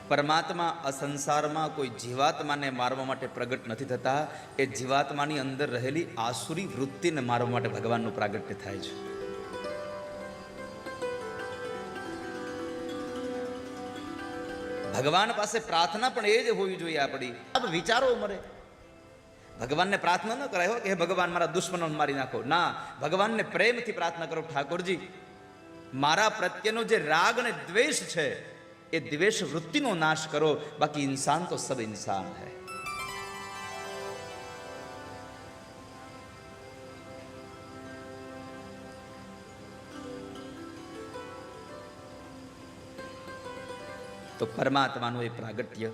પરમાત્મા આ સંસારમાં કોઈ જીવાત્માને મારવા માટે પ્રગટ નથી થતા, એ જીવાત્માની અંદર રહેલી આસુરી વૃત્તિને મારવા માટે ભગવાનનું પ્રાગટ્ય થાય છે. ભગવાન પાસે પ્રાર્થના પણ એ જ હોવી જોઈએ આપણી. अब વિચારો મરે. ભગવાનને પ્રાર્થના ન કરાય હો કે હે ભગવાન મારા દુશ્મનો મારી નાખો. ના, ભગવાનને પ્રેમથી પ્રાર્થના કરો, ઠાકોરજી મારા પ્રત્યેનો જે રાગ અને દ્વેષ છે એ દ્વેષ વૃત્તિનો નાશ કરો, બાકી इंसान तो सब इंसान है. તો પરમાત્માનું એ પ્રાગટ્ય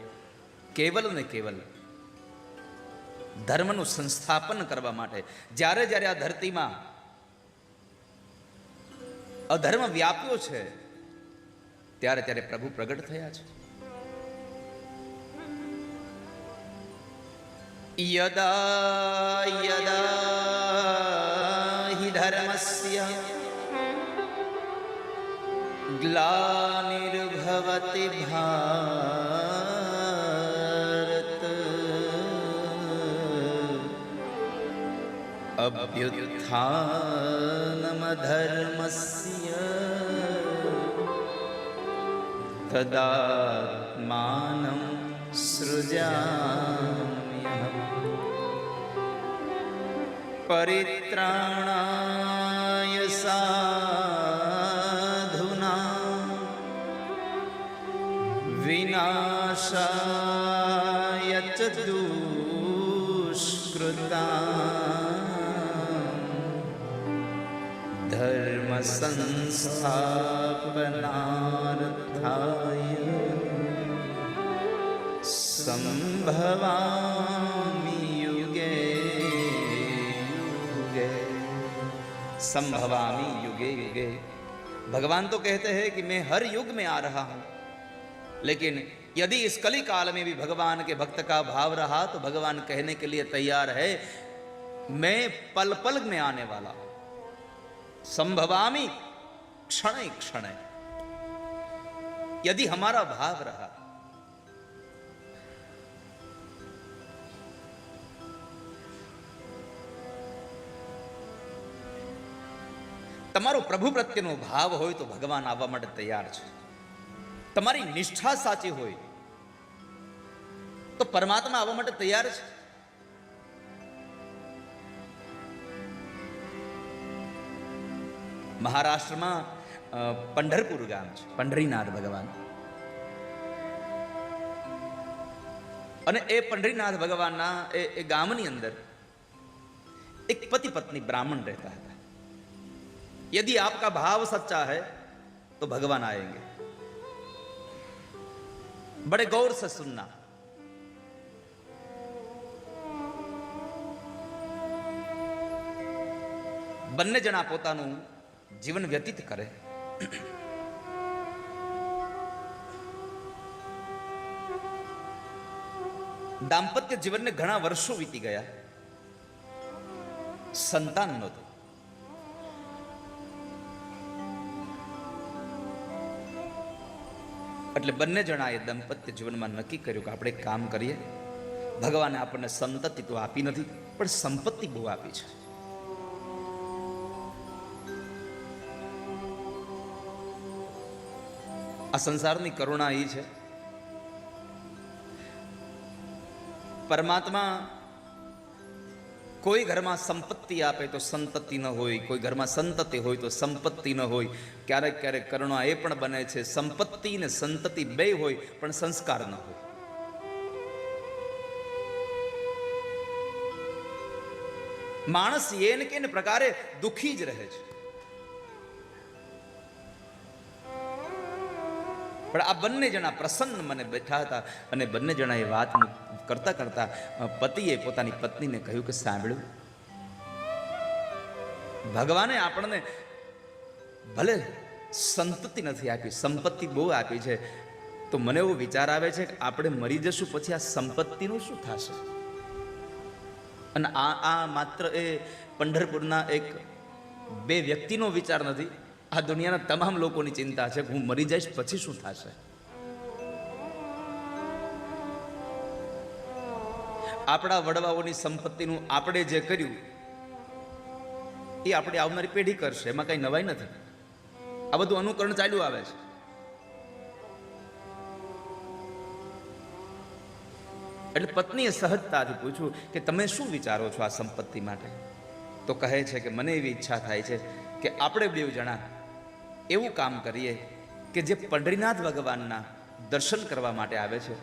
કેવલ ને કેવલ ધર્મનું સંસ્થાપન કરવા માટે, જ્યારે જ્યારે આ ધરતીમાં અધર્મ વ્યાપ્યો છે ત્યારે ત્યારે પ્રભુ પ્રગટ થયા છે. યદા યદા હિ ધર્મસ્ય ગ્લાનિર્ભવતિ ભારત અભ્યુત્થાનમધર્મસ્ય તદાત્માनं સૃજામ્યહં પરિત્રાણાય સાધૂનાં વિનાશાય ચ દુષ્કૃતાં ધર્મ સંસ્થાપનાર્થાય संभवामि युगे युगे. संभवामि युगे युगे. भगवान तो कहते हैं कि मैं हर युग में आ रहा हूं, लेकिन यदि इस कली काल में भी भगवान के भक्त का भाव रहा तो भगवान कहने के लिए तैयार है, मैं पल पल में आने वाला हूं. संभवामि क्षण क्षण. यदि हमारा भाव रहा, તમારો પ્રભુ પ્રત્યેનો ભાવ હોય તો ભગવાન આવવા માટે તૈયાર છે. તમારી નિષ્ઠા સાચી હોય તો પરમાત્મા આવવા માટે તૈયાર છે. મહારાષ્ટ્રમાં પંઢરપુર ગામ છે, પંઢરીનાથ ભગવાન. અને એ પંઢરીનાથ ભગવાનના એ ગામની અંદર એક પતિ પત્ની બ્રાહ્મણ રહેતા હતા. यदि आपका भाव सच्चा है तो भगवान आएंगे. बड़े गौर से सुनना. બંને જણા પોતાનું જીવન વ્યતીત કરે. દાંપત્ય જીવનને ઘણા વર્ષો વીતી ગયા, સંતાન નહોતું. એટલે બંને જણાએ દાંપત્ય જીવનમાં નક્કી કર્યું કે આપણે કામ કરીએ. ભગવાને આપણને સંતતિ તો આપી નથી, પણ સંપત્તિ બહુ આપી છે. આ સંસારની કરુણા એ છે, પરમાત્મા કોઈ ઘરમાં સંપત્તિ આપે તો સંતતિ ન હોય, કોઈ ઘરમાં સંતતિ હોય તો સંપત્તિ ન હોય. ક્યારેક ક્યારેક કરુણા એ પણ બને છે સંપત્તિ ને સંતતિ બે હોય પણ સંસ્કાર ન હોય. માણસ એને કે પ્રકારે દુઃખી જ રહે છે. પણ આ બંને જણા પ્રસન્ન મને બેઠા હતા અને બંને જણા એ વાત કરતા કરતા પતિએ પોતાની પત્નીને કહ્યું કે સાંભળ્યું, ભગવાને આપણને ભલે સંતતિ નથી આપી, સંપત્તિ બહુ આપી છે, તો મને એવો વિચાર આવે છે કે આપણે મરી જશું પછી આ સંપત્તિનું શું થશે? અને આ માત્ર એ પંઢરપુરના એક બે વ્યક્તિનો વિચાર નથી, આ દુનિયાના તમામ લોકોની ચિંતા છે કે હું મરી જઈશ પછી શું થશે. આપણા વડવાઓની સંપત્તિનું આપણે જે કર્યું એ આપણે આવનારી પેઢી કરશે, એમાં કઈ નવાઈ નથી. આ બધું અનુકરણ ચાલ્યું આવે છે. એટલે પત્નીએ સહજતાથી પૂછ્યું કે તમે શું વિચારો છો આ સંપત્તિ માટે? તો કહે છે કે મને એવી ઈચ્છા થાય છે કે આપણે બેઉ જણા એવું કામ કરીએ કે જે પંઢરીનાથ ભગવાનના દર્શન કરવા માટે આવે છે,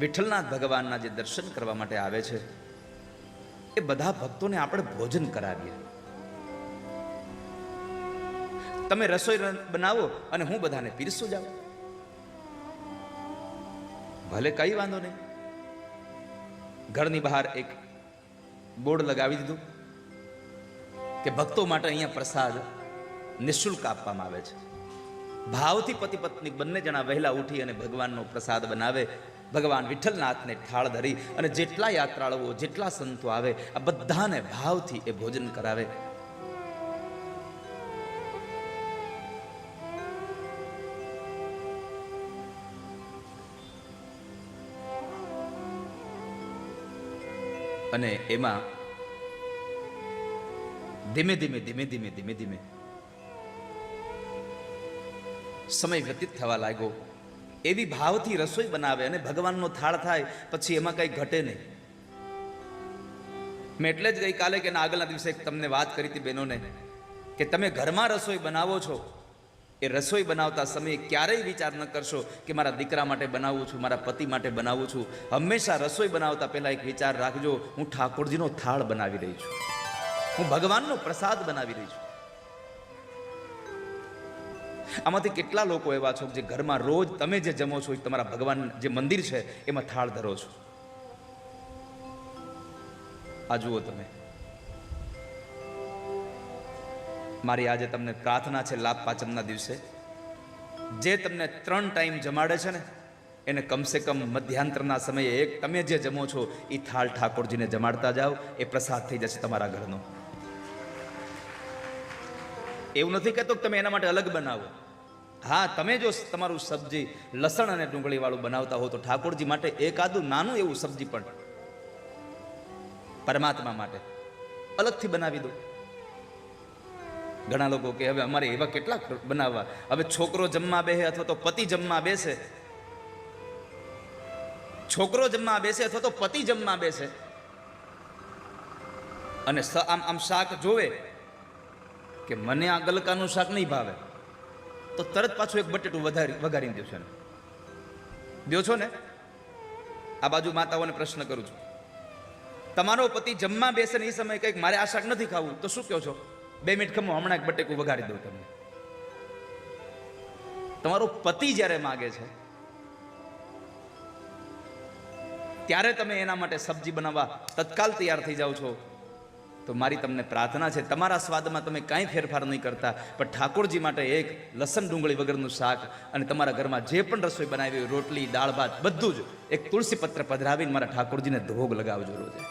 વિઠ્ઠલનાથ ભગવાનના જે દર્શન કરવા માટે આવે છે, એ બધા ભક્તોને આપણે ભોજન કરાવીએ. તમે રસોઈ બનાવો અને હું બધાને પીરસું જાઉં. ભલે કઈ વાંધો નહીં. ઘરની બહાર એક બોર્ડ લગાવી દીધું કે ભક્તો માટે અહીંયા પ્રસાદ નિઃશુલ્ક આપવામાં આવે છે. ભાવથી પતિ પત્ની બંને જણા વહેલા ઉઠી અને ભગવાનનો પ્રસાદ બનાવે. ભગવાન વિઠ્ઠલનાથને ઠાળ ધરી અને જેટલા યાત્રાળુઓ, જેટલા સંતો આવે, આ બધાને ભાવથી એ ભોજન કરાવે. અને એમાં ધીમે ધીમે ધીમે ધીમે ધીમે ધીમે સમય વ્યતીત થવા લાગ્યો. એવી ભાવથી રસોઈ બનાવે અને ભગવાનનો થાળ થાય પછી એમાં કઈ ઘટે નહીં. મેં એટલે જ ગઈકાલે કે આગળના દિવસે તમને વાત કરી હતી બહેનોને કે તમે ઘરમાં રસોઈ બનાવો છો, એ રસોઈ બનાવતા સમયે ક્યારેય વિચાર ન કરશો કે મારા દીકરા માટે બનાવું છું, મારા પતિ માટે બનાવું છું. હંમેશા રસોઈ બનાવતા પહેલા એક વિચાર રાખજો, હું ઠાકોરજીનો થાળ બનાવી રહી છું, હું ભગવાનનો પ્રસાદ બનાવી રહી છું. આમાંથી કેટલા લોકો એવા છો જે ઘરમાં રોજ તમે જે જમો છો એ તમારા ભગવાન જે મંદિર છે એમાં થાળ ધરો છો. આ જુઓ તમે, મારી આજે તમને પ્રાર્થના છે લાભ પાંચમના દિવસે જે તમને 3 ટાઈમ જમાડે છે ને એને કમસે કમ મધ્યાંતરના સમયે એક તમે જે જમો છો એ થાળ ઠાકોરજીને જમાડતા જાઓ. એ પ્રસાદ થઈ જશે તમારા ઘરનો. એવું નથી કહેતો કે તમે એના માટે અલગ બનાવો. હા, તમે જો તમારું સબ્જી લસણ અને ડુંગળી વાળું બનાવતા હો તો ઠાકોરજી માટે એકાદું નાનું એવું સબ્જી પણ પરમાત્મા માટે અલગથી બનાવી દો. ઘણા લોકો કે હવે અમારે એવા કેટલા બનાવવા. હવે છોકરો જમવા બેસે અથવા તો પતિ જમવા બેસે, છોકરો જમવા બેસે અથવા તો પતિ જમવા બેસે અને આમ આમ શાક જોવે કે મને આ ગલકાનું શાક નહીં ભાવે તો તરત પાછું એક બટેટું વઘારી દો છે. દો છો ને? આ બાજુ માતાઓને પ્રશ્ન કરું છું, તમારો પતિ જમવા બેસે ને એ સમયે કંઈક મારે આ શાક નથી ખાવું તો શું કહો છો? 2 મિનિટ ખમો, હમણાં એક બટેકું વઘારી દઉં તમને. તમારો પતિ જ્યારે માગે છે ત્યારે તમે એના માટે સબ્જી બનાવવા તત્કાલ તૈયાર થઈ જાઓ છો. તો મારી તમને પ્રાર્થના છે, તમારા સ્વાદમાં તમે કાંઈ ફેરફાર નહીં કરતા, પણ ઠાકોરજી માટે એક લસણ ડુંગળી વગરનું શાક અને તમારા ઘરમાં જે પણ રસોઈ બનાવી હોય, રોટલી, દાળ ભાત, બધું જ એક તુલસી પત્ર પધરાવીને મારા ઠાકોરજીને ભોગ લગાવજો રોજે.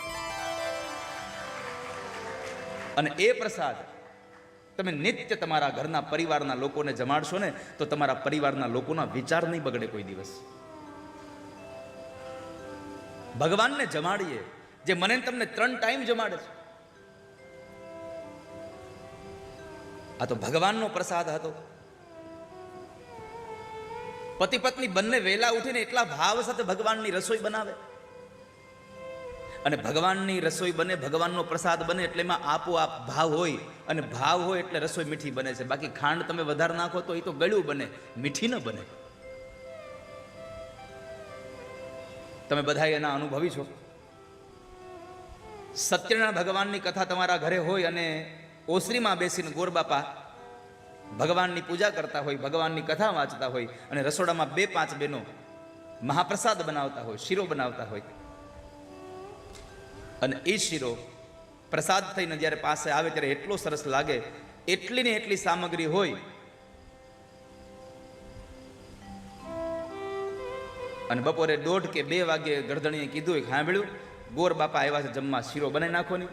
અને એ પ્રસાદ તમે નિત્ય તમારા ઘરના પરિવારના લોકોને જમાડશો ને તો તમારા પરિવારના લોકોના વિચાર નહીં બગડે કોઈ દિવસ. ભગવાનને જમાડીએ જે મને તમને 3 ટાઈમ જમાડે છે. આ તો ભગવાનનો પ્રસાદ હતો. પતિ પત્ની બંને વહેલા ઉઠીને એટલા ભાવ સાથે ભગવાનની રસોઈ બનાવે અને ભગવાનની રસોઈ બને, ભગવાનનો પ્રસાદ બને એટલે એમાં આપોઆપ ભાવ હોય અને ભાવ હોય એટલે રસોઈ મીઠી બને છે. બાકી ખાંડ તમે વધારે નાખો તો એ તો ગળ્યું બને, મીઠી ન બને. તમે બધા એના અનુભવી છો. સત્યનારાયણ ભગવાનની કથા તમારા ઘરે હોય અને ઓસરીમાં બેસીને ગોરબાપા ભગવાનની પૂજા કરતા હોય, ભગવાનની કથા વાંચતા હોય અને રસોડામાં 2-5 બહેનો મહાપ્રસાદ બનાવતા હોય, શીરો બનાવતા હોય અને એ શીરો પ્રસાદ થઈને જ્યારે પાસે આવે ત્યારે એટલો સરસ લાગે. એટલી ને એટલી સામગ્રી હોય અને બપોરે 1:30 કે 2 વાગે ગરદણીએ કીધું હોય, સાંભળ્યું ગોર બાપા આવ્યા છે જમવા, શીરો બનાવી નાખો ને.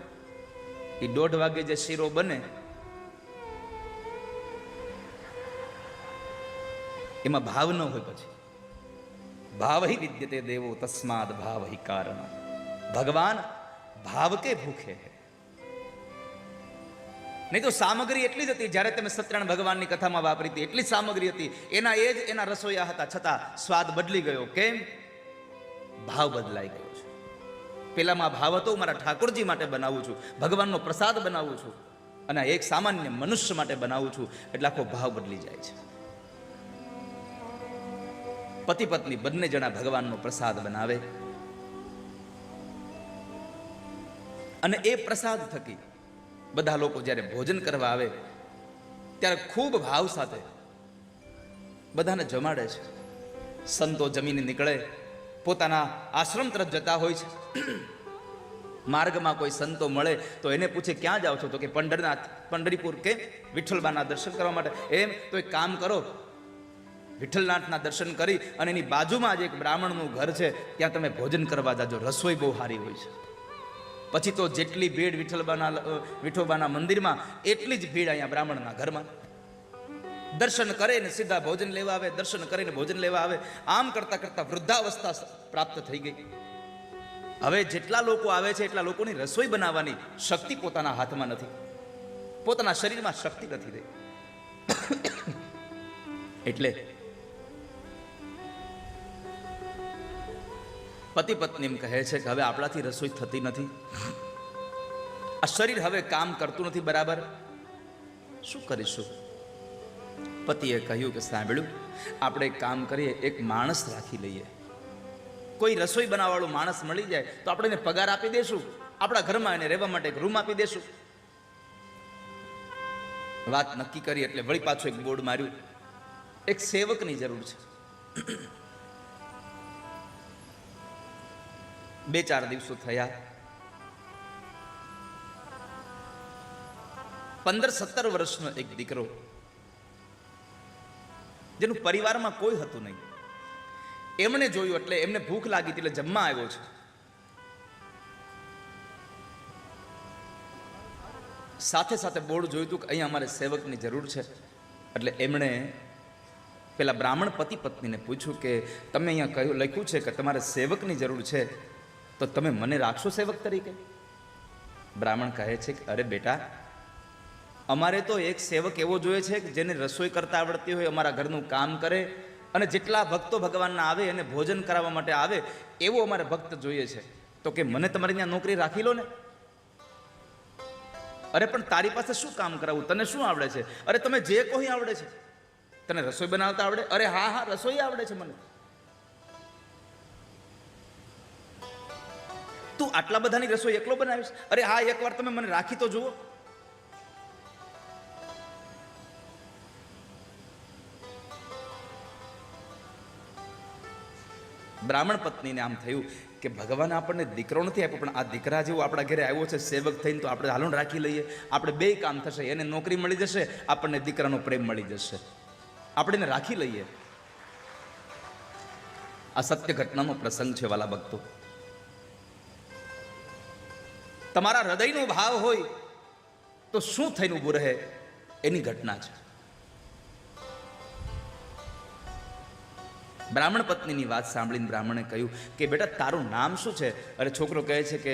એ 1:30 વાગે જે શીરો બને એમાં ભાવ ન હોય. પછી ભાવ હિ વિદ્યતે દેવો તસ્માદ ભાવ હિ કારણ. ભગવાન ભાવ કે ભૂખે હે. નહીં તો સામગ્રી એટલી જ હતી, જ્યારે તમે સત્યનારાયણ ભગવાનની કથામાં વાપરી હતી એટલી જ સામગ્રી હતી, એના રસોઈયા હતા, છતાં સ્વાદ બદલી ગયો. કેમ? ભાવ બદલાઈ ગયો છે. પેલામાં ભાવ હતો, મારા ઠાકોરજી માટે બનાવું છું, ભગવાનનો પ્રસાદ બનાવું છું, અને એક સામાન્ય મનુષ્ય માટે બનાવું છું, એટલે આખો ભાવ બદલી જાય છે. પતિ પત્ની બંને જણા ભગવાનનો પ્રસાદ બનાવે, અને એ પ્રસાદ થકી બધા લોકો જ્યારે ભોજન કરવા આવે ત્યારે ખૂબ ભાવ સાથે બધાને જમાડે છે. સંતો જમીને નીકળે, પોતાના આશ્રમ તરફ જતા હોય છે. માર્ગમાં કોઈ સંતો મળે તો એને પૂછે, ક્યાં જાઓ છો? તો કે પંઢરીપુર. કે વિઠ્ઠલબાના દર્શન કરવા માટે. એમ તો એક કામ કરો, વિઠ્ઠલનાથના દર્શન કરી અને એની બાજુમાં જ એક બ્રાહ્મણનું ઘર છે, ત્યાં તમે ભોજન કરવા જાજો, રસોઈ બહુ સારી હોય છે. પછી તો જેટલી ભીડ વિઠોબાના મંદિરમાં, એટલી જ ભીડ અહીંયા બ્રાહ્મણના ઘરમાં. દર્શન કરે ને સીધા ભોજન લેવા આવે, દર્શન કરીને ભોજન લેવા આવે. આમ કરતા કરતા વૃદ્ધાવસ્થા પ્રાપ્ત થઈ ગઈ. હવે જેટલા લોકો આવે છે એટલા લોકોની રસોઈ બનાવવાની શક્તિ પોતાના હાથમાં નથી, પોતાના શરીરમાં શક્તિ નથી રહી. એટલે પતિ પત્ની એમ કહે છે કે હવે આપણાથી રસોઈ થતી નથી, આ શરીર હવે કામ કરતું નથી બરાબર, શું કરીશું? પતિએ કહ્યું કે સાંભળ્યું, આપણે એક કામ કરીએ, એક માણસ રાખી લઈએ. કોઈ રસોઈ બનાવવાળો માણસ મળી જાય તો આપણે એને પગાર આપી દેશું, આપણા ઘરમાં એને રહેવા માટે એક રૂમ આપી દેશું. વાત નક્કી કરી એટલે વળી પાછું એક બોર્ડ માર્યું, એક સેવકની જરૂર છે. 2-4 દિવસો થયા, 15-17 વર્ષનો એક દીકરો, જેનું પરિવારમાં કોઈ હતું નહીં, એમણે જોયું એટલે એમને ભૂખ લાગી એટલે જમવા આવ્યો છે. સાથે સાથે બોર્ડ જોયું હતું કે અહીંયા અમારે સેવકની જરૂર છે. એટલે એમણે પેલા બ્રાહ્મણ પતિ પત્નીને પૂછ્યું કે તમે અહીંયા લખ્યું છે કે તમારે સેવકની જરૂર છે, તો તમે મને રાખશો સેવક તરીકે? બ્રાહ્મણ કહે છે કે અરે બેટા, અમારે તો એક સેવક એવો જોઈએ છે કે જેને રસોઈ કરતા આવડતી હોય, અમારા ઘરનું કામ કરે, અને જેટલા ભક્તો ભગવાનના આવે એને ભોજન કરાવવા માટે આવે એવો અમારે ભક્ત જોઈએ છે. તો કે મને તમારી ત્યાં નોકરી રાખી લો ને. અરે પણ તારી પાસે શું કામ કરાવું, તને શું આવડે છે? અરે તમે જે કોઈ આવડે છે. તને રસોઈ બનાવતા આવડે? અરે હા રસોઈ આવડે છે મને. તું આટલા બધાની રસોઈ એકલો બનાવીશ? અરે હા, એકવાર તમે મને રાખી તો જુઓ. બ્રાહ્મણ પત્નીને આમ થયું કે ભગવાન આપણને દીકરો નથી આપ્યો, પણ આ દીકરા જેવો આપણા ઘરે આવ્યો છે સેવક થઈને, તો આપણે હાલો રાખી લઈએ. આપણે બે કામ થશે, એને નોકરી મળી જશે, આપણને દીકરાનો પ્રેમ મળી જશે, આપણે એને રાખી લઈએ. આ સત્ય ઘટનાનો પ્રસંગ છે વાલા ભક્તો. તમારા હૃદયનો ભાવ હોય તો શું થઈને ઊભું રહે એની ઘટના છે. બ્રાહ્મણ પત્નીની વાત સાંભળીને બ્રાહ્મણે કહ્યું કે બેટા તારું નામ શું છે? અરે છોકરો કહે છે કે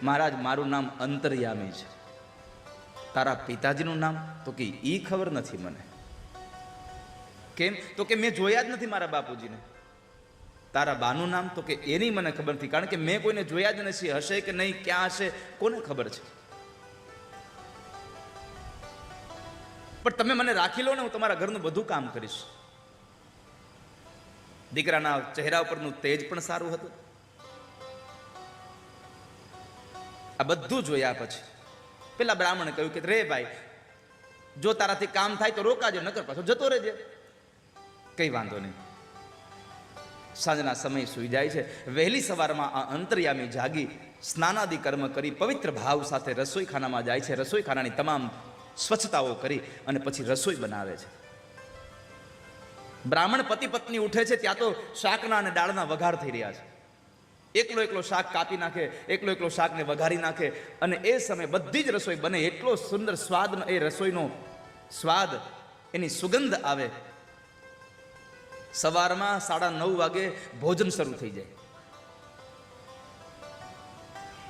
મહારાજ મારું નામ અંતર્યામી છે. તારા પિતાજીનું નામ? તો કે ઈ ખબર નથી મને. કેમ? તો કે મેં જોયા જ નથી મારા બાપુજીને. તારા બાનું નામ? તો કે એની મને ખબર નથી, કારણ કે મેં કોઈને જોયા જ નથી. હશે કે નહીં, ક્યાં હશે, કોને ખબર છે? પણ તમે મને રાખી લો ને, હું તમારા ઘરનું બધું કામ કરીશ. દીકરાના ચહેરા ઉપરનું તેજ પણ સારું હતું. આ બધું જોયા પછી પેલા બ્રાહ્મણે કહ્યું કે રે ભાઈ, જો તારાથી કામ થાય તો રોકાજો, નકર પાછો જતો રહેજે. કઈ વાંધો નહીં. સાંજના સમય સુઈ જાય છે. વહેલી સવારમાં આ અંતર્યામી જાગી સ્નાનાદિ કર્મ કરી પવિત્ર ભાવ સાથે રસોઈખાનામાં જાય છે. રસોઈખાનાની તમામ સ્વચ્છતાઓ કરી અને પછી રસોઈ બનાવે છે. બ્રાહ્મણ પતિ પત્ની ઉઠે છે ત્યાં તો શાકના અને દાળના વઘાર થઈ રહ્યા છે. એકલો શાક કાપી નાખે, એકલો શાકને વઘારી નાખે, અને એ સમયે બધી જ રસોઈ બને. એટલો સુંદર સ્વાદ, એ રસોઈનો સ્વાદ, એની સુગંધ આવે. સવારમાં 9:30 વાગે ભોજન શરૂ થઈ જાય.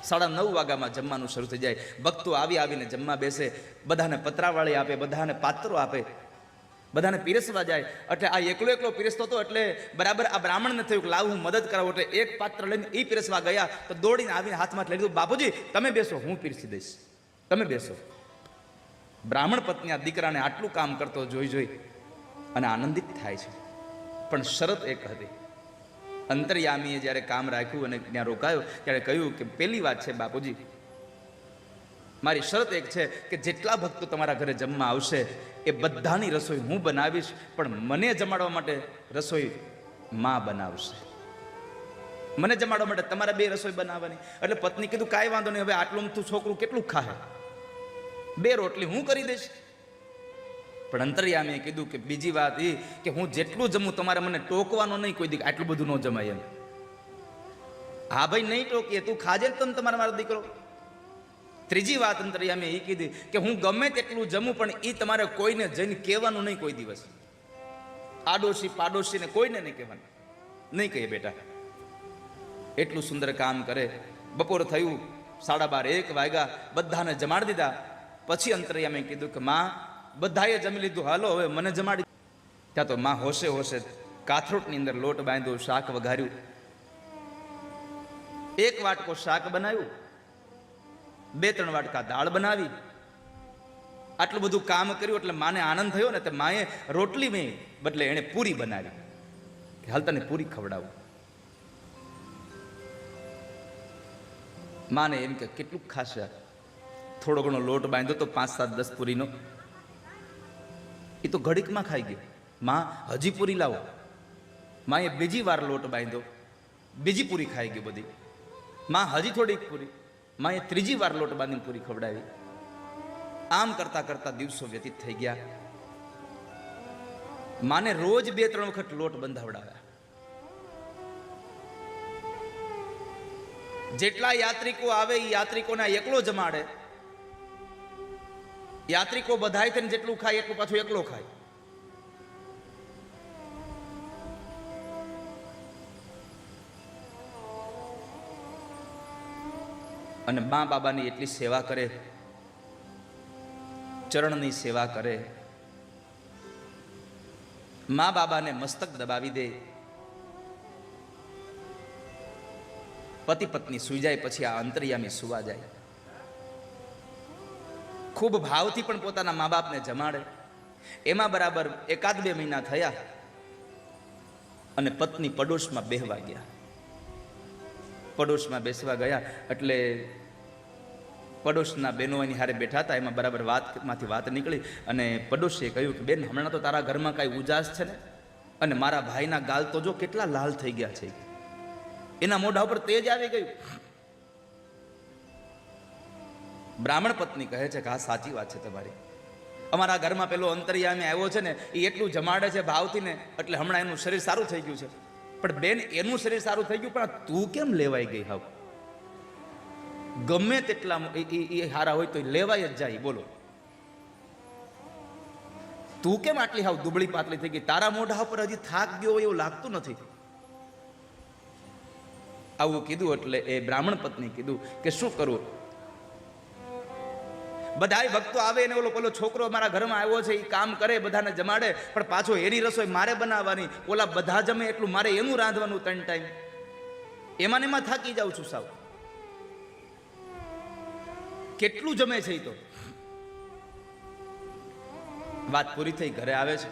9:30 વાગ્યામાં જમવાનું શરૂ થઈ જાય. ભક્તો આવીને જમવા બેસે, બધાને પતરાવાળી આપે, બધાને પાત્રો આપે, બધાને પીરસવા જાય. એટલે આ એકલો પીરસતો હતો. એટલે બરાબર આ બ્રાહ્મણને થયું કે લાવ હું મદદ કરાવું. એટલે એક પાત્ર લઈને એ પીરસવા ગયા તો દોડીને આવીને હાથમાં લઈ લીધું. બાપુજી તમે બેસો, હું પીરસી દઈશ, તમે બેસો. બ્રાહ્મણ પત્ની આ દીકરાને આટલું કામ કરતો જોઈ અને આનંદિત થાય છે. પણ શરત એક હતી. અંતર્યામીએ જ્યારે કામ રાખ્યું અને ત્યાં રોકાયો ત્યારે કહ્યું કે પહેલી વાત છે બાપુજી, મારી શરત એક છે કે જેટલા ભક્તો તમારા ઘરે જમવા આવશે એ બધાની રસોઈ હું બનાવીશ, પણ મને જમાડવા માટે રસોઈ માં બનાવશે. મને જમાડવા માટે તમારે 2 રસોઈ બનાવવાની. એટલે પત્ની કીધું કાંઈ વાંધો નહીં, હવે આટલું તું છોકરું કેટલું ખાહે, 2 રોટલી હું કરી દઈશ. પણ અંતર્યામીએ કીધું કે બીજી વાત એ કે હું જેટલું જમું તમારે મને ટોકવાનું નહીં કોઈ દી, આટલું બધું ન જમાય એમ. હા ભાઈ નહીં ટોકીએ, તું ખાજે તને તમારા મારો દીકરો. ત્રીજી વાત અંતર્યામીએ એ કીધી કે હું ગમે તેટલું જમું પણ એ તમારે કોઈને જઈને કહેવાનું નહીં કોઈ દિવસ. આડોશી પાડોશીને કોઈને નહીં કહેવાનું, નહીં કહીએ બેટા. એટલું સુંદર કામ કરે. બપોર થયું, 12:30 1 વાગ્યા, બધાને જમાડી દીધા. પછી અંતર્યામીએ કીધું કે માં બધાએ જમી લીધું, હાલો હવે મને જમાડી. ત્યાં તો માં હોશે કાથરોટની અંદર લોટ બાંધ્યો, શાક વઘાર્યું, 1 વાટકો શાક બનાવ્યું, 2-3 વાટકા દાળ બનાવી. આટલું બધું કામ કર્યું એટલે માને આનંદ થયો ને, તે માએ રોટલી મેં બદલે એણે પૂરી બનાવી કે હાલ તને પૂરી ખવડાવું. માને એમ કે કેટલું ખાશે, થોડો ઘણો લોટ બાંધ્યો તો 5-7-10 પૂરીનો, એ તો ઘડીકમાં ખાઈ ગયો. માં હજી પૂરી લાવો. માએ બીજી વાર લોટ બાંધ્યો, બીજી પૂરી ખાઈ ગઈ બધી. માં હજી થોડીક પૂરી, માએ ત્રીજી વાર લોટ બાંધીને પૂરી ખવડાવી. આમ કરતા કરતા દિવસો વ્યતીત થઈ ગયા. માને રોજ 2-3 વખત લોટ બંધાવડાવ્યા. જેટલા યાત્રિકો આવે એ યાત્રિકોને એકલો જમાડે. યાત્રિકો બધાય થઈને જેટલું ખાય એટલું પાછું એકલો ખાય. અને મા બાબાની એટલી સેવા કરે, ચરણની સેવા કરે, મા બાબાને મસ્તક દબાવી દે. પતિ પત્ની સૂઈ જાય પછી આ અંતર્યામી સુવા જાય. ખૂબ ભાવથી પણ પોતાના મા બાપને જમાડે. એમાં બરાબર 1-2 મહિના થયા અને પત્ની પડોશમાં બેહવા ગયા. પડોશમાં બેસવા ગયા એટલે પડોશના બહેનો એની હારે બેઠા હતા. એમાં બરાબર વાતમાંથી વાત નીકળી અને પડોશીએ કહ્યું કે બેન, હમણાં તો તારા ઘરમાં કાંઈ ઉજાસ છે ને, અને મારા ભાઈના ગાલ તો જો કેટલા લાલ થઈ ગયા છે, એના મોઢા ઉપર તેજ આવી ગયું. બ્રાહ્મણ પત્ની કહે છે કે હા સાચી વાત છે તમારી, અમારા ઘરમાં પેલો અંતર્યામી આવ્યો છે ને, એ એટલું જમાડે છે ભાવથી ને, એટલે હમણાં એનું શરીર સારું થઈ ગયું છે. પણ બેન, એનું શરીર સારું થઈ ગયું પણ તું કેમ લેવાઈ ગઈ? હાવ ગમે તેટલા એ હારા હોય તો લેવાય જ જાય. બોલો, તું કેમ આટલી હાવ દુબળી પાતળી થઈ ગઈ? તારા મોઢા ઉપર હજી થાક ગયો હોય એવું લાગતું નથી. આવું કીધું એટલે એ બ્રાહ્મણ પત્ની કીધું કે શું કરવું? બધાય ભક્તો આવે ને પેલો છોકરો અમારા ઘરમાં આવ્યો છે, એ કામ કરે, બધાને જમાડે, પણ પાછો એની રસોઈ મારે બનાવવાની. ઓલા બધા જમે એટલું મારે એનું રાંધવાનું 3 ટાઈમ. એમાં ને એમાં થાકી જાઉં છું સાવ. કેટલું જમે છે એ તો. વાત પૂરી થઈ, ઘરે આવે છે.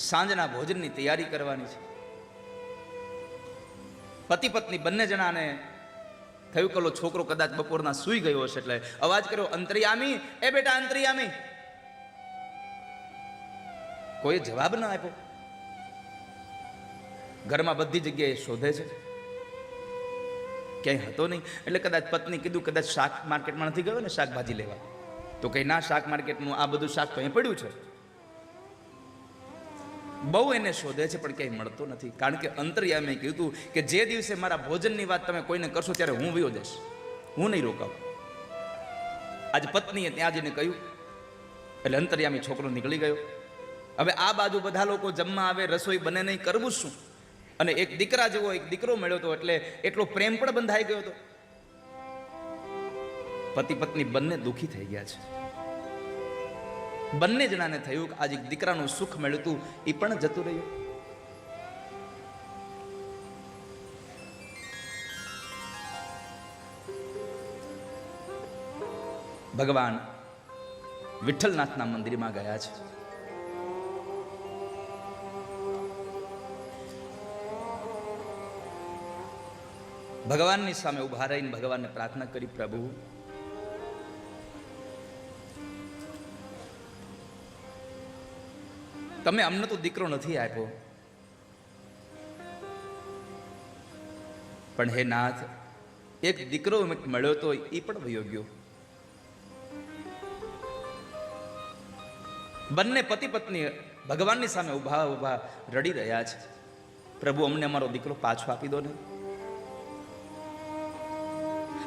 સાંજના ભોજનની તૈયારી કરવાની છે. પતિ પત્ની બંને જણાને થયું કે છોકરો કદાચ બપોરના સૂઈ ગયો હશે, એટલે અવાજ કર્યો, અંતર્યામી, એ બેટા અંતર્યામી. કોઈ જવાબ ના આપ્યો. ઘરમાં બધી જગ્યાએ શોધે છે, ક્યાંય હતો નહીં. એટલે કદાચ પત્ની કીધું કદાચ શાક માર્કેટમાં નથી ગયો ને શાકભાજી લેવા. તો કઈ ના, શાક માર્કેટનું આ બધું શાક તો અહીં પડ્યું છે. બહુ એને શોધે છે પણ ક્યાંય મળતો નથી. કારણ કે અંતર્યામીએ કીધું કે જે દિવસે મારા ભોજનની વાત તમે કોઈને કરશો ત્યારે હું વયો જઈશ, હું નહીં રોકાવ. આજ પત્નીએ ત્યાં જઈને કહ્યું એટલે અંતર્યામી છોકરો નીકળી ગયો. હવે આ બાજુ બધા લોકો જમવા આવે, રસોઈ બને નહીં, કરવું શું? અને એક દીકરા જેવો એક દીકરો મળ્યો હતો એટલે એટલો પ્રેમ પણ બંધાઈ ગયો હતો. પતિ પત્ની બંને દુઃખી થઈ ગયા છે. બંને જણાને થયું કે આજે દીકરાનું સુખ મળ્યું હતું એ પણ જતું રહ્યું. ભગવાન વિઠ્ઠલનાથના મંદિરમાં ગયા છે. ભગવાનની સામે ઉભા રહીને ભગવાનને પ્રાર્થના કરી, પ્રભુ તમે અમને તો દીકરો નથી આપ્યો, પણ હે નાથ એક દીકરો મળ્યો તો એ પણ વયો ગયો. બંને પતિ પત્ની ભગવાનની સામે ઉભા ઉભા રડી રહ્યા છે. પ્રભુ અમને અમારો દીકરો પાછો આપી દો ને.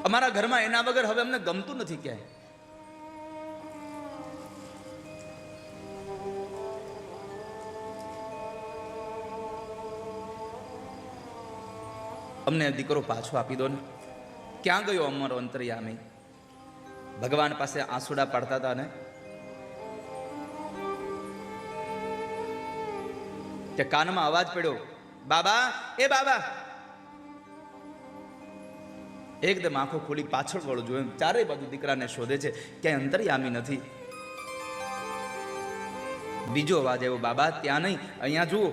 અમારા ઘરમાં એના વગર હવે અમને ગમતું નથી ક્યાંય. અમને દીકરો પાછો આપી દો ને. ક્યાં ગયો અમારો અંતર્યામી? ભગવાન પાસે આંસુડા પાડતા હતા ને તે કાનમાં અવાજ પડ્યો, બાબા, એ બાબા. એકદમ આંખો ખોલી પાછળ વળું જોયું, ચારેય બાજુ દીકરાને શોધે છે, ક્યાંય અંતર્યામી નથી. બીજો અવાજ આવ્યો, બાબા ત્યાં નહીં, અહીંયા જુઓ.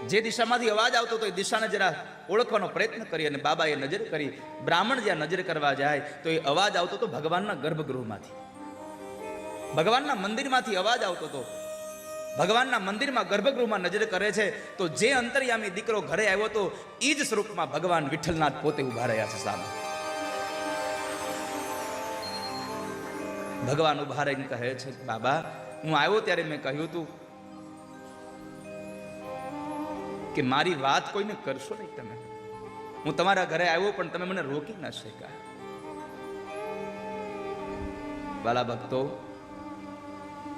જે દિશામાંથી અવાજ આવતો હતો એ દિશાને જરા ઓળખવાનો પ્રયત્ન કરી અને બાબાએ નજર કરી. બ્રાહ્મણ જ્યાં નજર કરવા જાય તો એ અવાજ આવતો હતો ભગવાનના ગર્ભગૃહમાંથી, ભગવાનના મંદિરમાંથી અવાજ આવતો હતો. ભગવાનના મંદિરમાં ગર્ભગૃહમાં નજર કરે છે તો જે અંતર્યામી દીકરો ઘરે આવ્યો હતો એ જ સ્વરૂપમાં ભગવાન વિઠ્ઠલનાથ પોતે ઉભા રહ્યા છે સામે. ભગવાન ઉભા રહીને કહે છે, બાબા હું આવ્યો ત્યારે મેં કહ્યું હતું કે મારી વાત કોઈને કરશો નહીં તમે. હું તમારા ઘરે આવ્યો પણ તમે મને રોકી ના શક્યા. વાલા ભક્તો,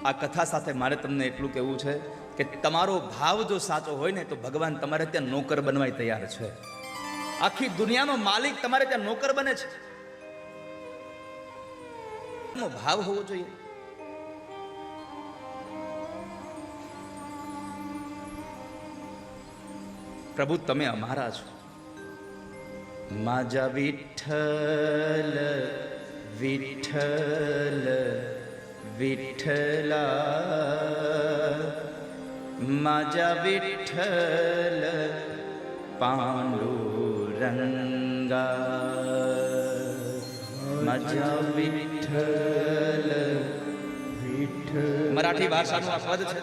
આ કથા સાથે મારે તમને એટલું કહેવું છે કે તમારો ભાવ જો સાચો હોય ને તો ભગવાન તમારે ત્યાં નોકર બનવા તૈયાર છે. આખી દુનિયાનો માલિક તમારે ત્યાં નોકર બને છે. ભાવ હોવો જોઈએ. પ્રભુ તમે અમારા છો. માજા વિઠ્ઠલ વિઠ્ઠલ વિઠ્ઠલા, માજા વિઠ્ઠલ પાંડુરંગા, માજા વિઠ્ઠલ વિઠ્ઠલ. મરાઠી ભાષાનું આ પદ છે.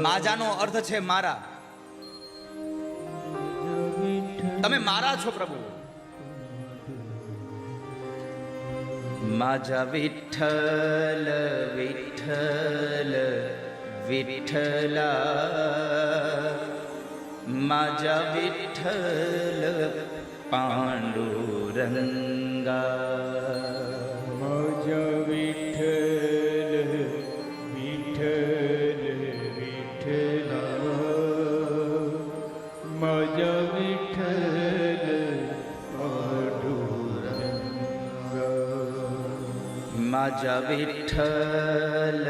માજાનો અર્થ છે મારા. તમે મારા છો પ્રભુ. માજા વિઠ્ઠલ વિઠ્ઠલ વિઠ્ઠલા, માજા વિઠ્ઠલ પાંડુરંગા, માજા વિઠ્ઠલ વિઠ્ઠલ વિઠ્ઠલા, માજા વિઠ્ઠલ પાંડુરંગા, માજા વિઠ્ઠલ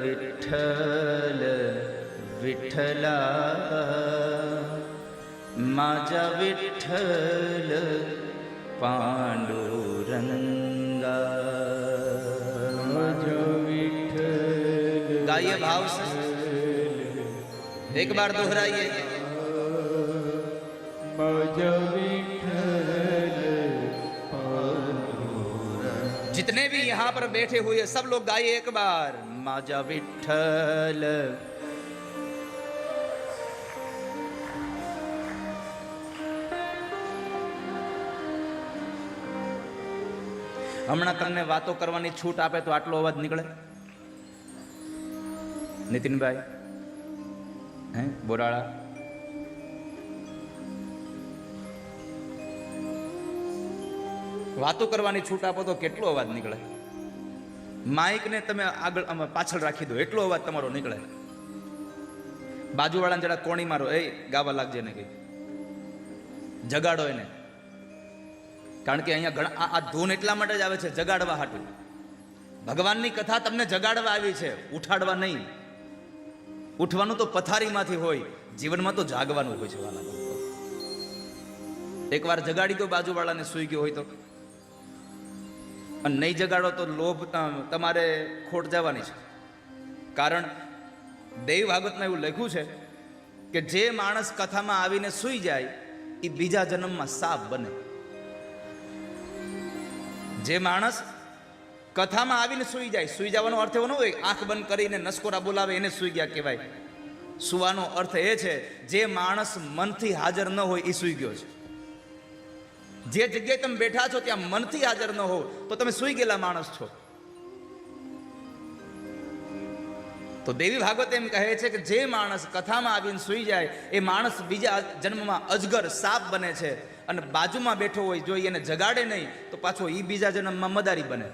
વિઠ્ઠલ વિઠ્ઠલા, માજા વિઠ્ઠલ પાંડુરંગા, માજા વિઠ્ઠલ. ગાઈએ ભાવ से एक बार दोहराइए. माजा विठ्ठल પાંડુરંગા. जितने भी यहाँ पर बैठे हुए सब लोग गाइए एक बार, माजा विठ्ठल. હમણાં તમને વાતો કરવાની છૂટ આપે તો આટલો અવાજ નીકળે? નીતિનભાઈ, હે બોરાળા, વાતો કરવાની છૂટ આપો તો કેટલો અવાજ નીકળે? માઇક ને તમે આગળ પાછળ રાખી દો એટલો અવાજ તમારો નીકળે. બાજુવાળાને જરા કોણી મારો, એ ગાવા લાગજે ને કઈ જગાડો એને. કારણ કે અહીંયા ઘણા આ ધૂન એટલા માટે જ આવે છે, જગાડવા હાટું. ભગવાનની કથા તમને જગાડવા આવી છે, ઉઠાડવા નહીં. ઉઠવાનું તો પથારીમાંથી હોય, જીવનમાં તો જાગવાનું હોય છે વાલા ભક્તો. એકવાર જગાડી દો બાજુવાળાને સૂઈ ગયો હોય તો, અને નહીં જગાડો તો લોભ તમારે ખોટ જવાની છે. કારણ દેવ ભાગવતમાં એવું લખ્યું છે કે જે માણસ કથામાં આવીને સૂઈ જાય એ બીજા જન્મમાં સાપ બને. જે માણસ કથામાં આવીને સૂઈ જાય, સૂઈ જવાનો અર્થ એવો ન હોય આંખ બંધ કરીને નસકોરા બોલાવે એને સૂઈ ગયા કહેવાય. સુવાનો અર્થ એ છે જે માણસ મનથી હાજર ન હોય એ સૂઈ ગયો છે. જે જગ્યાએ તમે બેઠા છો ત્યાં મનથી હાજર ન હો તો તમે સૂઈ ગયેલા માણસ છો. તો દેવી ભાગવત એમ કહે છે કે જે માણસ કથામાં આવીને સૂઈ જાય એ માણસ બીજા જન્મમાં અજગર સાપ બને છે. અને બાજુમાં બેઠો હોય જો એને જગાડે નહીં તો પાછો એ બીજા જન્મમાં મદારી બને.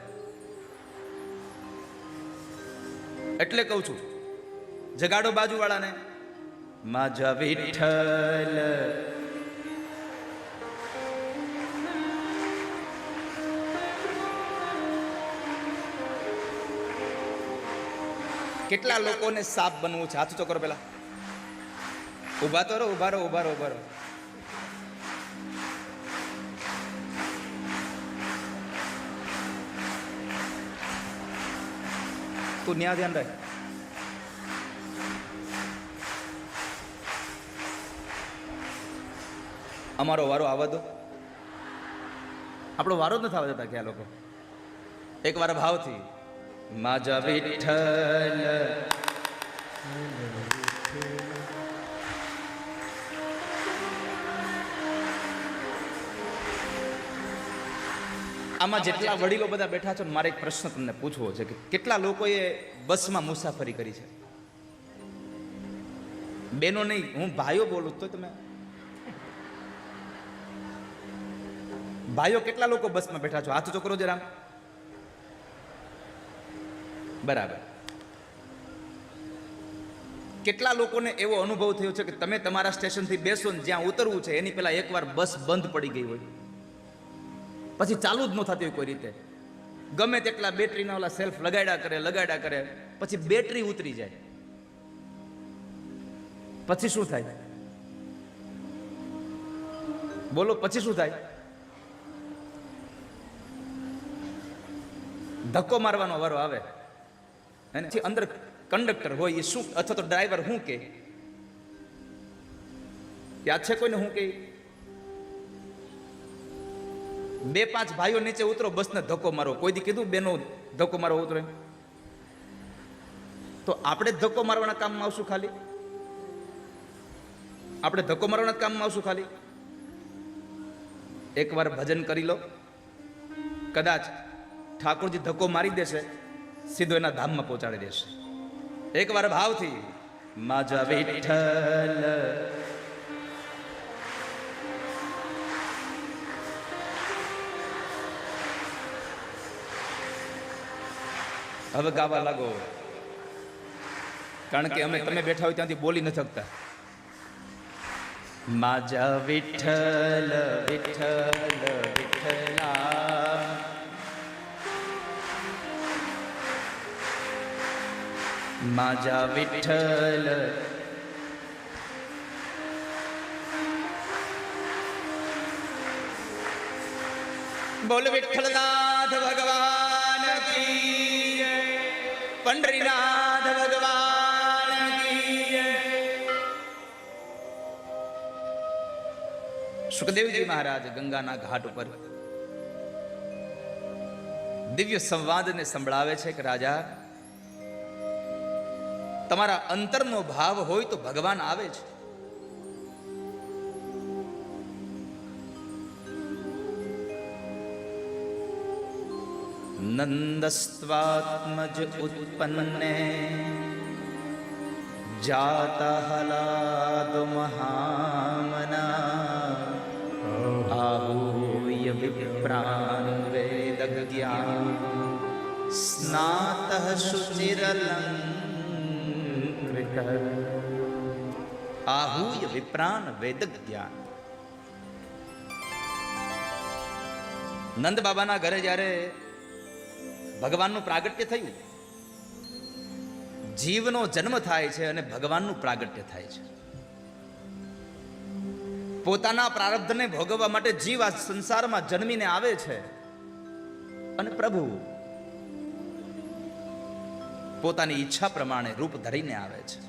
એટલે કહું છું, જગાડો બાજુવાળાને. માજા વિઠ્ઠલ કેટલા લોકોને સાપ બનવું છે? હાથ ઊંચો કરો પેલા. ઉભા તો રહો, ઉભા રહો, ઉભા રહો, ઉભા રહો. તું ન્યા ધ્યાન રાખ. અમારો વારો આવવા દો. આપણો વારો જ નથી આવવા દેતા ક્યાં લોકો. એક વાર ભાવથી માજા વિઠ્ઠલ. આમાં જેટલા વડીલો બધા બેઠા છો, મારે એક પ્રશ્ન તમને પૂછવો છે કે કેટલા લોકોએ બસમાં મુસાફરી કરી છે? બેનો નહીં, હું ભાઈઓ બોલું તો તમે ભાઈઓ કેટલા લોકો બસમાં બેઠા છો? હાથ ઊંચો કરો જરા. બરાબર. કેટલા લોકોને એવો અનુભવ થયો છે કે તમે તમારા સ્ટેશનથી બેસો ને જ્યાં ઉતરવું છે એની પહેલા એકવાર બસ બંધ પડી ગઈ હોય, પછી ચાલુ જ ન થતી હોય કોઈ રીતે, ગમે તેટલા બેટરીના ઓલા સેલ્ફ લગાડ્યા કરે, પછી બેટરી ઉતરી જાય, પછી શું થાય? બોલો, પછી શું થાય? ધક્કો મારવાનો વારો આવે. અંદર કંડક્ટર હોય એ શું, અથવા તો ડ્રાઈવર શું કે યાદ છે કોઈને? શું કે 2-5 ભાઈઓ નીચે ઉતરો, બસને ધક્કો મારો. કોઈ દી કીધું બેનો ધક્કો મારો ઉતરે? તો આપણે ધક્કો મારવાના કામમાં આવશું ખાલી? આપણે ધક્કો મારવાના કામમાં આવશું ખાલી? એકવાર ભજન કરી લો, કદાચ ઠાકોરજી ધક્કો મારી દેશે, સીધો એના ધામમાં પહોંચાડી દેશે. એકવાર ભાવથી માજા વિઠ્ઠલ. હવે ગાવા લાગો, કારણ કે અમે તમે બેઠા હોય ત્યાંથી બોલી નથી શકતા. માજા વિઠ્ઠલ વિઠ્ઠલ વિઠ્ઠલા, માજા વિઠ્ઠલ. બોલ વિઠ્ઠલનાથ ભગવાન કી, પંડરીનાથ ભગવાન કી. સુખદેવજી મહારાજ ગંગાના ઘાટ ઉપર દિવ્ય સંવાદને સંભળાવે છે કે રાજા, તમારા અંતરનો ભાવ હોય તો ભગવાન આવે છે. નંદસ્વાત્મજ ઉત્પન્ને જાતા હલાદ મહામના, આહૂય વિપ્રાન વેદજ્ઞાન સ્નાતઃ શુચિરલંકૃતઃ. આહુય વિપ્રાન વેદ જ્ઞાન. નંદ બાબાના ઘરે જ્યારે ભગવાનનું પ્રાગટ્ય થયું, જીવનો જન્મ થાય છે અને ભગવાનનું પ્રાગટ્ય થાય છે. પોતાના પ્રારબ્ધને ભોગવવા માટે જીવ આ સંસારમાં જન્મીને આવે છે અને પ્રભુ પોતાની ઈચ્છા પ્રમાણે રૂપ ધરીને આવે છે.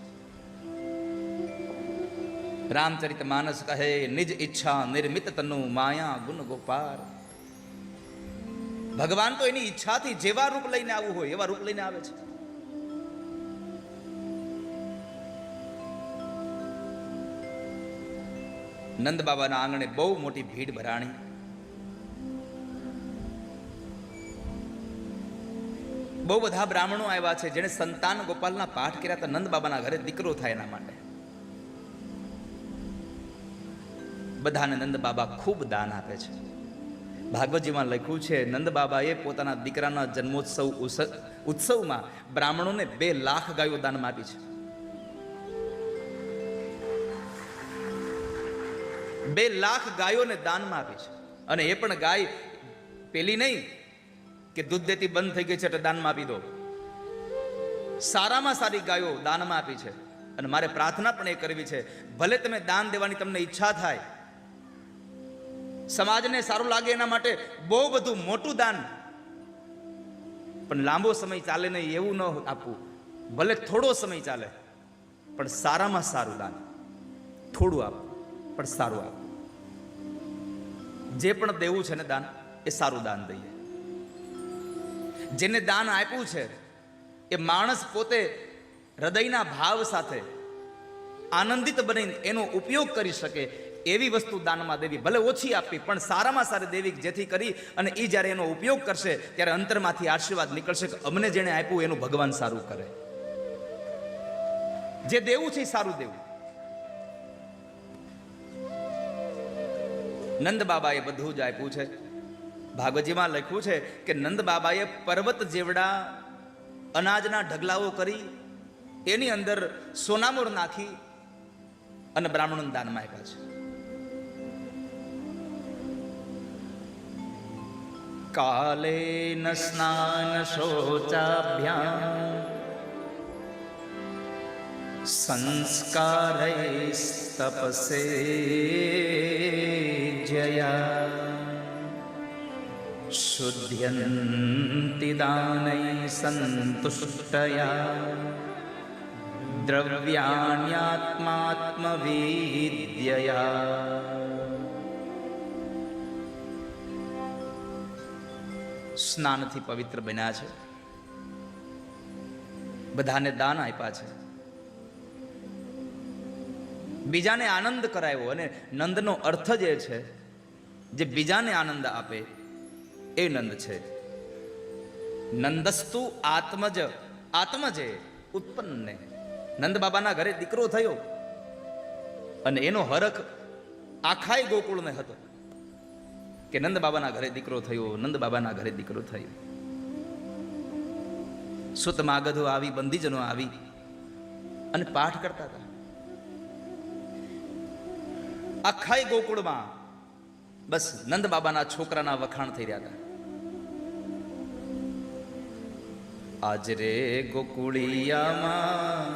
રામચરિત માનસ કહે, નિજ ઈચ્છા નિર્મિત તનુ માયા ગુણ ગોપાર. ભગવાન તો એની ઈચ્છાથી જેવા રૂપ લઈને આવવું હોય એવા રૂપ લઈને આવે છે. નંદ બાબાના આંગણે બહુ મોટી ભીડ ભરાણી. બહુ બધા બ્રાહ્મણો આવ્યા છે જેને સંતાન ગોપાલના પાઠ કર્યા હતા. નંદ બાબાના ઘરે દીકરો થાય એના માટે બધાને નંદ બાબા ખૂબ દાન આપે છે. ભાગવતજીમાં લખ્યું છે, નંદ બાબાએ પોતાના દીકરાના જન્મોત્સવ ઉત્સવમાં બ્રાહ્મણોને 2 લાખ ગાયો દાનમાં આપી છે. 2 લાખ ગાયોને દાનમાં આપી છે. અને એ પણ ગાય પેલી નહીં કે દૂધ દેતી બંધ થઈ ગઈ છે એટલે દાનમાં આપી દો. સારામાં સારી ગાયો દાનમાં આપી છે. અને મારે પ્રાર્થના પણ એ કરવી છે, ભલે તમે દાન દેવાની તમને ઈચ્છા થાય, સમાજને સારું લાગે એના માટે બહુ બધું મોટું દાન, પણ લાંબો સમય ચાલે નહીં એવું ન આપવું. ભલે થોડો સમય ચાલે પણ સારામાં સારું દાન. થોડું આપવું પણ સારું આપવું. જે પણ દેવું છે ને દાન, એ સારું દાન દઈએ. જેને દાન આપ્યું છે એ માણસ પોતે હૃદયના ભાવ સાથે આનંદિત બનીને એનો ઉપયોગ કરી શકે એવી વસ્તુ દાનમાં દેવી. ભલે ઓછી આપવી પણ સારામાં સારી દેવી, જેથી કરી અને એ જ્યારે એનો ઉપયોગ કરશે ત્યારે અંતરમાંથી આશીર્વાદ નીકળશે કે અમને જેને આપ્યું એનું ભગવાન સારું કરે. જે દેવું છે એ સારું દેવું. નંદ બાબાએ બધું જ આપ્યું છે. ભાગવતજીમાં લખ્યું છે કે નંદ બાબાએ પર્વત જેવડા અનાજના ઢગલાઓ કરી એની અંદર સોનામોર નાખી અને બ્રાહ્મણોને દાનમાં આપ્યા છે. કાલેન સ્નાન શૌચાભ્યામ સંસ્કારૈસ્તપસે જયા શુદ્ધ્યન્તિ દાનૈ સંતુષ્ટયા દ્રવ્યાણ્યાત્માત્મવિદ્યયા. સ્નાનથી પવિત્ર બન્યા છે, બધાને દાન આપ્યા છે, બીજાને આનંદ કરાવ્યો. અને નંદનો અર્થ જે છે, જે બીજાને આનંદ આપે એ નંદ છે. નંદસ્તુ આત્મજ, આત્મજે ઉત્પન્ન. નંદ બાબાના ઘરે દીકરો થયો અને એનો હરખ આખાય ગોકુળને હતો કે નંદ બાબાના ઘરે દીકરો થયો, નંદ બાબાના ઘરે દીકરો થયો. સુત માગધો આવી, બંદીજનો આવી અને પાઠ કરતા હતા. આખાય ગોકુળમાં બસ નંદ બાબાના છોકરાના વખાણ થઈ રહ્યા હતા. આજ રે ગોકુળિયામાં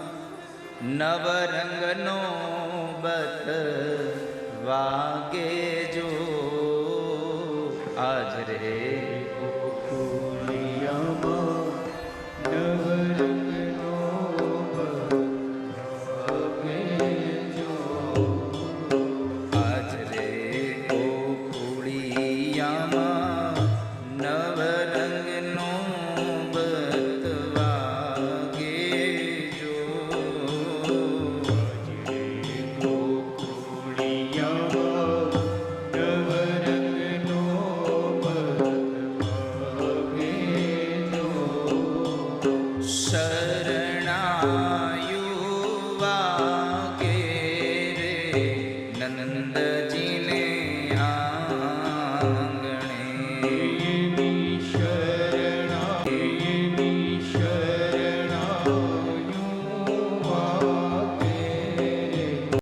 નવરંગનો બત વાગે જો. આજ રે ગોકુળિયામાં નવરંગનો બત વાગે જો. આજ રે ગોકુળિયામાં નવરંગનો બત વાગે જો. શરણા